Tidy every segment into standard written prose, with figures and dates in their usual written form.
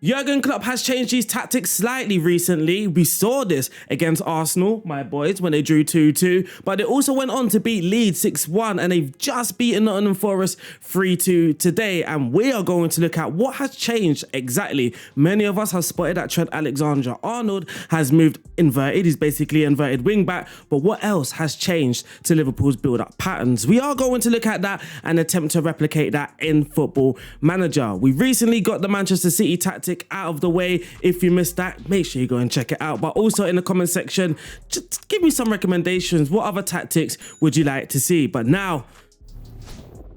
Jurgen Klopp has changed his tactics slightly recently. We saw this against Arsenal, my boys, when they drew 2-2, but they also went on to beat Leeds 6-1, and they've just beaten Nottingham Forest 3-2 today, and we are going to look at what has changed exactly. Many of us have spotted that Trent Alexander-Arnold has moved inverted. He's basically inverted wing back, but what else has changed to Liverpool's build-up patterns? We are going to look at that and attempt to replicate that in Football Manager. We recently got the Manchester City tactic out of the way. If you missed that, make sure you go and check it out. But also in the comment section, just give me some recommendations. What other tactics would you like to see? But now,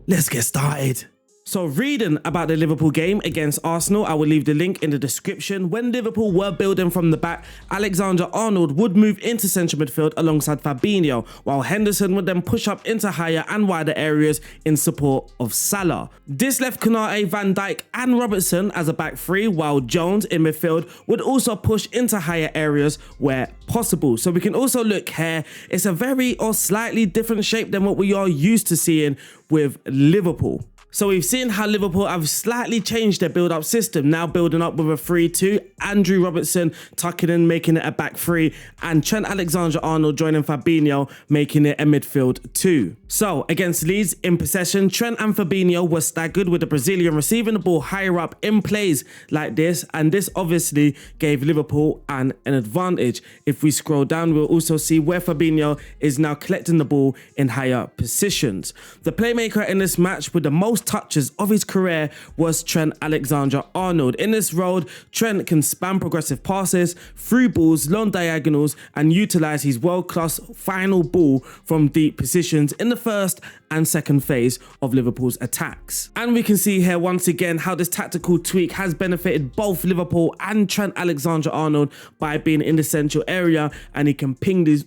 let's get started. So reading about the Liverpool game against Arsenal, I will leave the link in the description. When Liverpool were building from the back, Alexander-Arnold would move into central midfield alongside Fabinho, while Henderson would then push up into higher and wider areas in support of Salah. This left Konate, Van Dijk and Robertson as a back three, while Jones in midfield would also push into higher areas where possible. So we can also look here, it's a very or slightly different shape than what we are used to seeing with Liverpool. So we've seen how Liverpool have slightly changed their build-up system, now building up with a 3-2, Andrew Robertson tucking in, making it a back three, and Trent Alexander-Arnold joining Fabinho, making it a midfield 2. So against Leeds in possession, Trent and Fabinho were staggered, with the Brazilian receiving the ball higher up in plays like this, and this obviously gave Liverpool an advantage. If we scroll down, we'll also see where Fabinho is now collecting the ball in higher positions. The playmaker in this match with the most touches of his career was Trent Alexander-Arnold. In this role, Trent can spam progressive passes, through balls, long diagonals, and utilize his world-class final ball from deep positions in the first and second phase of Liverpool's attacks. And we can see here once again how this tactical tweak has benefited both Liverpool and Trent Alexander-Arnold by being in the central area, and he can ping these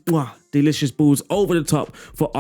delicious balls over the top for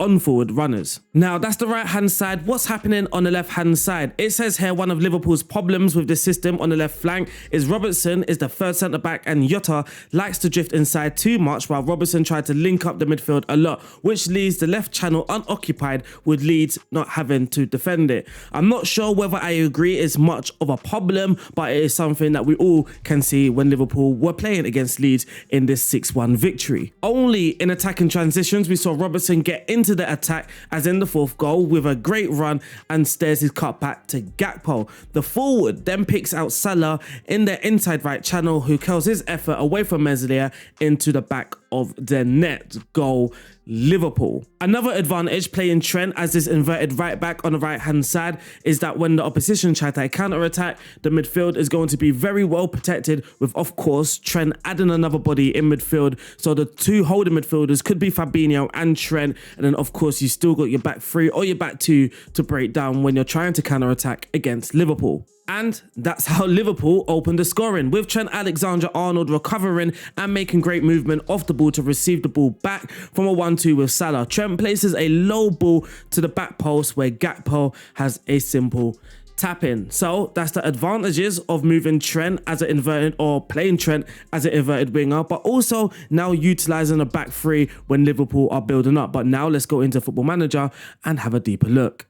on-forward runners. Now that's the right hand side. What's happening on the left hand side? It says here one of Liverpool's problems with the system on the left flank is Robertson is the third centre back, and Jota likes to drift inside too much, while Robertson tried to link up the midfield a lot, which leaves the left channel unoccupied, with Leeds not having to defend it. I'm not sure whether I agree it's much of a problem, but it is something that we all can see when Liverpool were playing against Leeds in this 6-1 victory. Only in attacking transitions we saw Robertson get into the attack, as in the fourth goal, with a great run and steers his cut back to Gakpo. The forward then picks out Salah in the inside right channel, who curls his effort away from Meslier into the back of the net. Goal Liverpool. Another advantage playing Trent as this inverted right back on the right hand side is that when the opposition try to counter attack, the midfield is going to be very well protected, with of course Trent adding another body in midfield, so the two holding midfielders could be Fabinho and Trent, and then of course you still got your back three or your back two to break down when you're trying to counter attack against Liverpool. And that's how Liverpool opened the scoring, with Trent Alexander-Arnold recovering and making great movement off the ball to receive the ball back from a 1-2 with Salah. Trent places a low ball to the back post, where Gakpo has a simple tap in. So that's the advantages of moving Trent as an inverted, or playing Trent as an inverted winger, but also now utilizing a back three when Liverpool are building up. But now let's go into Football Manager and have a deeper look.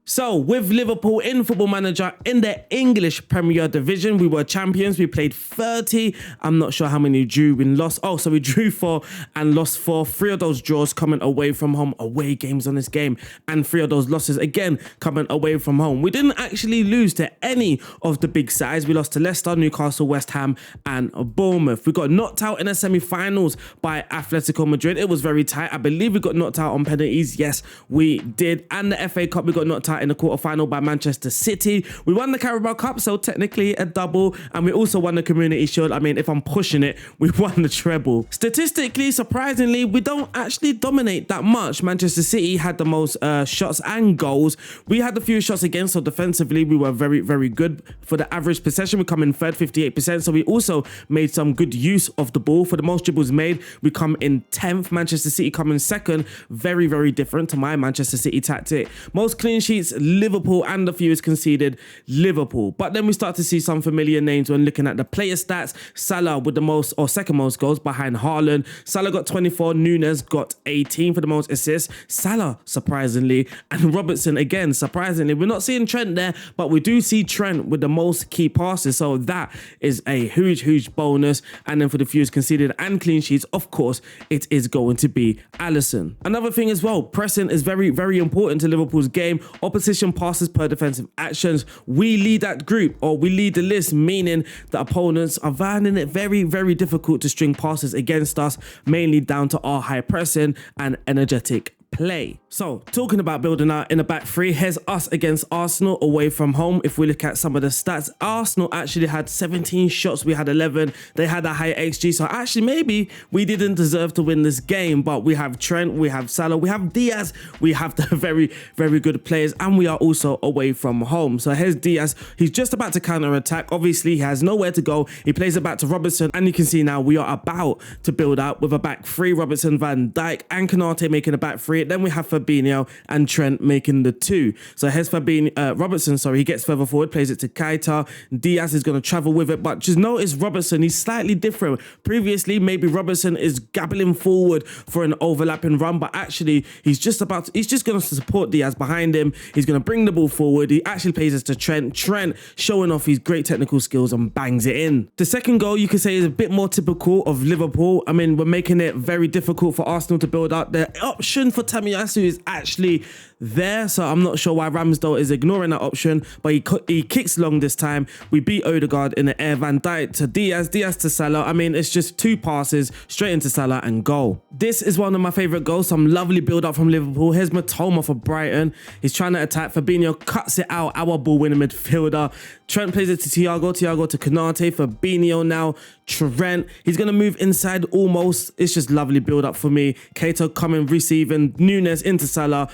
So with Liverpool in Football Manager in the English Premier Division, we were champions. We played 30. I'm not sure how many we drew and lost. Oh, so we drew 4 and lost 4. 3 of those draws coming away from home, away games on this game, and 3 of those losses again coming away from home. We didn't actually lose to any of the big sides. We lost to Leicester, Newcastle, West Ham and Bournemouth. We got knocked out in the semi-finals by Atletico Madrid. It was very tight. I believe we got knocked out on penalties. Yes, we did. And the FA Cup, we got knocked out in the quarterfinal by Manchester City. We won the Carabao Cup, so technically a double, and we also won the Community Shield. I mean, if I'm pushing it, we won the treble. Statistically, surprisingly, we don't actually dominate that much. Manchester City had the most shots and goals. We had a few shots against, so defensively we were very, very good. For the average possession, we come in third, 58%, so we also made some good use of the ball. For the most dribbles made, we come in 10th. Manchester City come in second. Very, very different to my Manchester City tactic. Most clean sheets it's Liverpool and the fewest conceded, Liverpool. But then we start to see some familiar names when looking at the player stats. Salah with the most or second most goals behind Haaland. Salah got 24, Núñez got 18 for the most assists. Salah, surprisingly, and Robertson again, surprisingly. We're not seeing Trent there, but we do see Trent with the most key passes. So that is a huge bonus. And then for the fewest conceded and clean sheets, of course, it is going to be Alisson. Another thing as well, pressing is very important to Liverpool's game. Opposition passes per defensive actions. We lead that group, or we lead the list, meaning the opponents are finding it very difficult to string passes against us, mainly down to our high pressing and energetic play. So talking about building out in a back three, here's us against Arsenal away from home. If we look at some of the stats, Arsenal actually had 17 shots, we had 11. They had a high XG, so actually maybe we didn't deserve to win this game. But we have Trent, we have Salah, we have Diaz, we have the very good players, and we are also away from home. So here's Diaz, he's just about to counter attack. Obviously he has nowhere to go, he plays it back to Robertson, and you can see now we are about to build out with a back three, Robertson, Van Dijk and Konate making a back three. Then we have Fabinho and Trent making the two. So here's Robertson, he gets further forward, plays it to Keita. Diaz is going to travel with it, but just notice Robertson, he's slightly different. Previously, maybe Robertson is gabbling forward for an overlapping run, but actually he's just going to support Diaz behind him. He's going to bring the ball forward. He actually plays it to Trent. Trent showing off his great technical skills and bangs it in. The second goal, you could say, is a bit more typical of Liverpool. I mean, we're making it very difficult for Arsenal to build up. The option for Tomiyasu is actually there, so I'm not sure why Ramsdale is ignoring that option, but he kicks long this time. We beat Odegaard in the air. Van Dijk to Diaz, Diaz to Salah. I mean, it's just two passes straight into Salah and goal. This is one of my favourite goals. Some lovely build up from Liverpool. Here's Matoma for Brighton. He's trying to attack. Fabinho cuts it out. Our ball winning midfielder. Trent plays it to Thiago. Thiago to Konate. Fabinho now. Trent. He's going to move inside almost. It's just lovely build up for me. Keita coming, receiving. Núñez into Salah.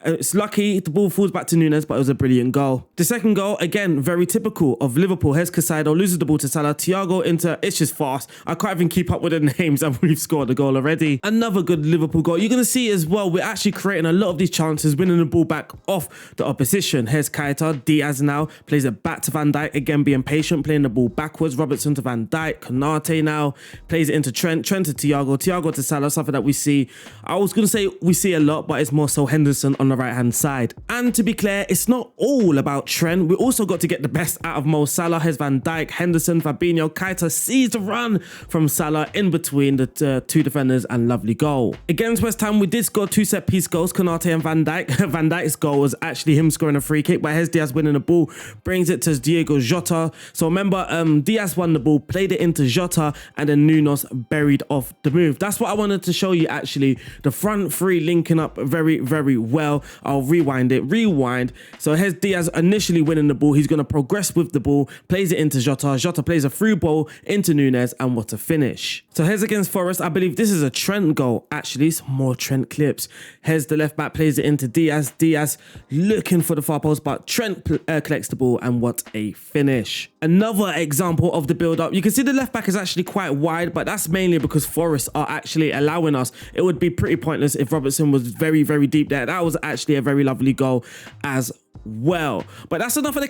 It's lucky the ball falls back to Núñez, but it was a brilliant goal. The second goal, again, very typical of Liverpool. Here's Casado, loses the ball to Salah. Thiago into, it's just fast. I can't even keep up with the names, and we've scored a goal already. Another good Liverpool goal. You're going to see as well, we're actually creating a lot of these chances, winning the ball back off the opposition. Here's Keita. Diaz now plays it back to Van Dijk. Again, being patient, playing the ball backwards. Robertson to Van Dijk. Konate now plays it into Trent. Trent to Thiago. Thiago to Salah, something that we see. I was going to say we see a lot, but it's more so Henderson on the right hand side. And to be clear, it's not all about Trent. We also got to get the best out of Mo Salah. Here's Van Dijk, Henderson, Fabinho. Keita sees the run from Salah in between the two defenders, and lovely goal. Against West Ham, we did score two set piece goals, Konate and Van Dijk. Van Dijk's goal was actually him scoring a free kick, but here's Diaz winning the ball, brings it to Diego Jota. So remember, Diaz won the ball, played it into Jota, and then Núñez buried off the move. That's what I wanted to show you actually. The front three linking up very well. I'll rewind. So here's Diaz initially winning the ball. He's going to progress with the ball, plays it into Jota. Jota plays a through ball into Núñez, and what a finish. So here's against Forest. I believe this is a Trent goal. Actually, some more Trent clips. Here's the left back, plays it into Diaz. Diaz looking for the far post, but Trent collects the ball, and what a finish. Another example of the build up. You can see the left back is actually quite wide, but that's mainly because Forest are actually allowing us. It would be pretty pointless if Robertson was very deep there. That was actually a very lovely goal as well. But that's enough of the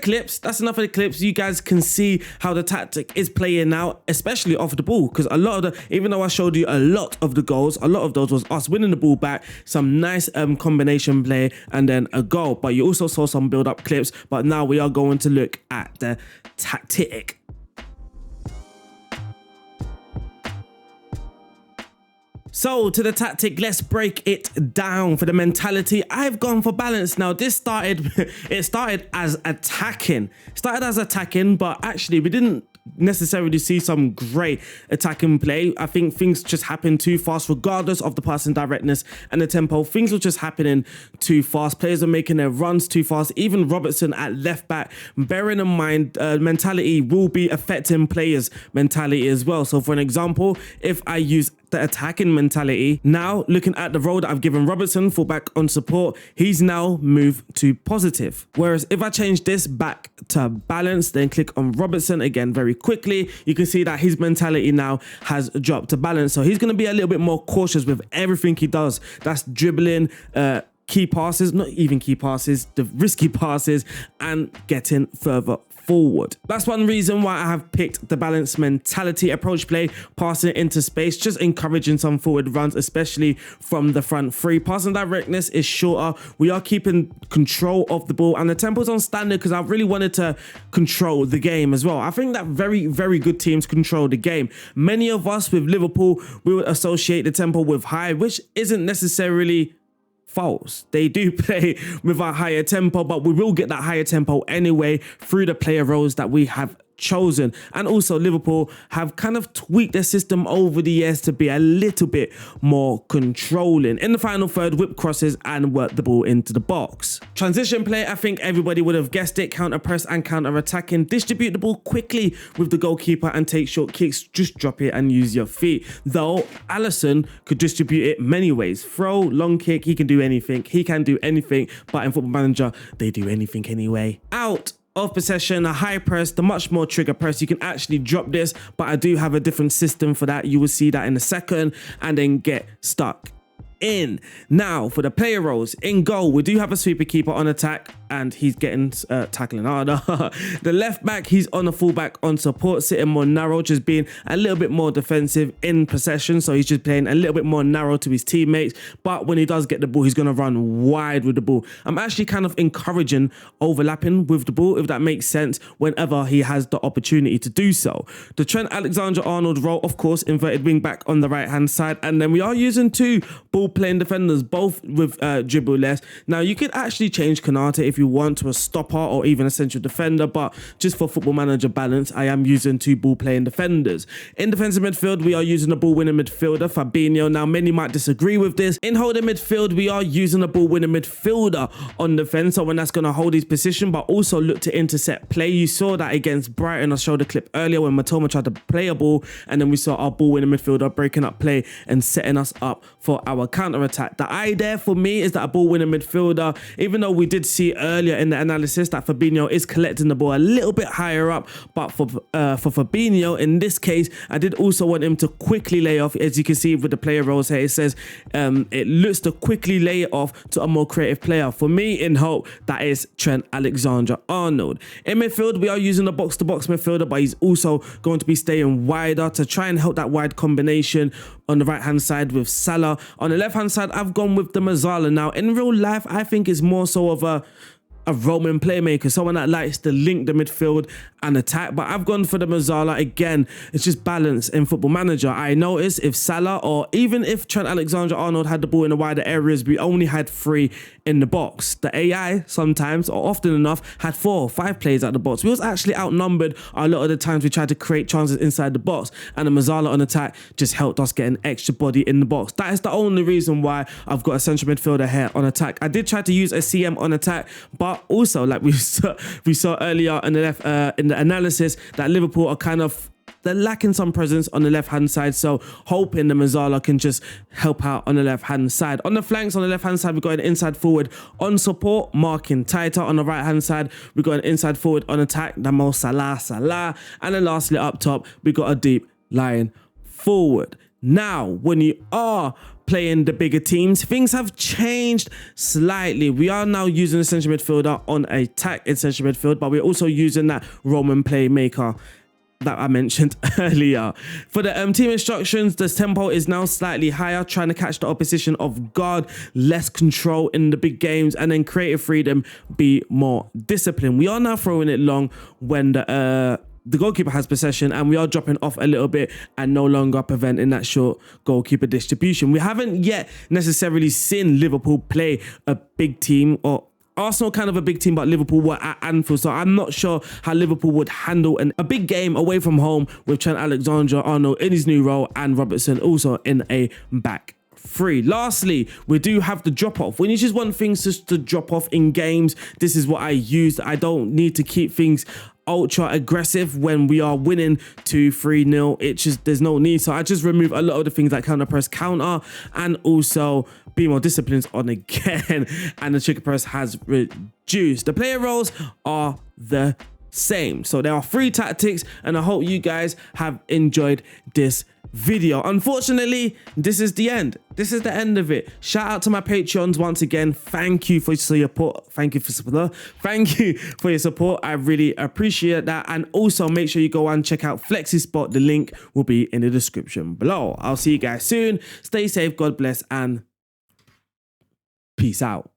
clips. You guys can see how the tactic is playing now, especially off the ball, because a lot of even though I showed you a lot of the goals, a lot of those was us winning the ball back, some nice combination play, and then a goal. But you also saw some build up clips. But now we are going to look at the tactic. So to the tactic, let's break it down. For the mentality, I've gone for balance. Now this started as attacking. But actually we didn't necessarily see some great attacking play. I think things just happened too fast, regardless of the passing directness and the tempo. Things were just happening too fast. Players are making their runs too fast. Even Robertson at left back. Bearing in mind, mentality will be affecting players' mentality as well. So for an example, if I use the attacking mentality, now looking at the role that I've given Robertson, full back on support, he's now moved to positive. Whereas if I change this back to balance, then click on Robertson again very quickly, you can see that his mentality now has dropped to balance. So he's going to be a little bit more cautious with everything he does. That's dribbling, key passes, not even key passes, the risky passes, and getting further forward. That's one reason why I have picked the balanced mentality approach play, passing it into space, just encouraging some forward runs, especially from the front three. Passing directness is shorter. We are keeping control of the ball, and the tempo's on standard because I really wanted to control the game as well. I think that very, very good teams control the game. Many of us with Liverpool, we would associate the tempo with high, which isn't necessarily false. They do play with a higher tempo, but we will get that higher tempo anyway through the player roles that we have chosen. And also Liverpool have kind of tweaked their system over the years to be a little bit more controlling. In the final third, whip crosses and work the ball into the box. Transition play, I think everybody would have guessed it. Counter press and counter attacking. Distribute the ball quickly with the goalkeeper and take short kicks. Just drop it and use your feet. Though Alisson could distribute it many ways. Throw, long kick, he can do anything. He can do anything, but in Football Manager, they do anything anyway. Out of possession, a high press, the much more trigger press. You can actually drop this, but I do have a different system for that. You will see that in a second, and then get stuck in. Now for the player roles. In goal, we do have a sweeper keeper on attack, and he's getting tackling harder. The left back, he's on the fullback on support, sitting more narrow, just being a little bit more defensive in possession. So he's just playing a little bit more narrow to his teammates, but when he does get the ball, he's going to run wide with the ball. I'm actually kind of encouraging overlapping with the ball, if that makes sense, whenever he has the opportunity to do so. The Trent Alexander-Arnold role, of course, inverted wing back on the right hand side, and then we are using two ball playing defenders, both with dribble less. Now you could actually change Konate if you want to a stopper or even a central defender, but just for Football Manager balance, I am using two ball playing defenders. In defensive midfield, we are using a ball winning midfielder, Fabinho. Now many might disagree with this. In holding midfield, we are using a ball winning midfielder on defense, so when that's going to hold his position, but also look to intercept play. You saw that against Brighton. I showed a clip earlier when Matoma tried to play a ball, and then we saw our ball winning midfielder breaking up play and setting us up for our counter attack. The idea for me is that a ball winning midfielder, even though we did see earlier in the analysis that Fabinho is collecting the ball a little bit higher up, but for Fabinho in this case, I did also want him to quickly lay off. As you can see with the player roles here, it says it looks to quickly lay it off to a more creative player. For me, in hope, that is Trent Alexander-Arnold. In midfield, we are using a box-to-box midfielder, but he's also going to be staying wider to try and help that wide combination on the right hand side with Salah. On the left hand side, I've gone with the Mazzala. Now in real life, I think it's more so of a Roman playmaker, someone that likes to link the midfield and attack, but I've gone for the Mazzala. Again, it's just balance in Football Manager. I noticed if Salah or even if Trent Alexander-Arnold had the ball in the wider areas, we only had 3 in the box. The AI sometimes, or often enough, had 4 or 5 players at the box. We was actually outnumbered a lot of the times we tried to create chances inside the box, and the Mazzala on attack just helped us get an extra body in the box. That is the only reason why I've got a central midfielder here on attack. I did try to use a CM on attack, but also, like we saw earlier in the left in the analysis, that Liverpool are kind of, they're lacking some presence on the left hand side, so hoping the Mazzala can just help out on the left hand side. On the flanks, on the left hand side, we've got an inside forward on support, marking tighter. On the right hand side, we've got an inside forward on attack, the Mo Salah, and then lastly up top, we've got a deep lying forward. Now, when you are playing the bigger teams, things have changed slightly. We are now using a central midfielder on attack in central midfield, but we're also using that Roman playmaker that I mentioned earlier. For the team instructions, the tempo is now slightly higher, trying to catch the opposition off guard, less control in the big games, and then creative freedom, be more disciplined. We are now throwing it long when the goalkeeper has possession, and we are dropping off a little bit and no longer preventing that short goalkeeper distribution. We haven't yet necessarily seen Liverpool play a big team, or Arsenal kind of a big team, but Liverpool were at Anfield, so I'm not sure how Liverpool would handle a big game away from home with Trent Alexander-Arnold in his new role and Robertson also in a back 3. Lastly, we do have the drop off. When you just want things just to drop off in games, this is what I used. I don't need to keep things ultra aggressive when we are winning 2-3-0. It just, there's no need. So I just remove a lot of the things like counter press, counter, and also be more disciplined on again. And the trigger press has reduced. The player roles are the same. So there are 3 tactics, and I hope you guys have enjoyed this video. Unfortunately, this is the end. This is the end of it. Shout out to my Patreons once again. Thank you for your support. Thank you for your support. I really appreciate that. And also make sure you go and check out FlexiSpot. The link will be in the description below. I'll see you guys soon. Stay safe. God bless, and peace out.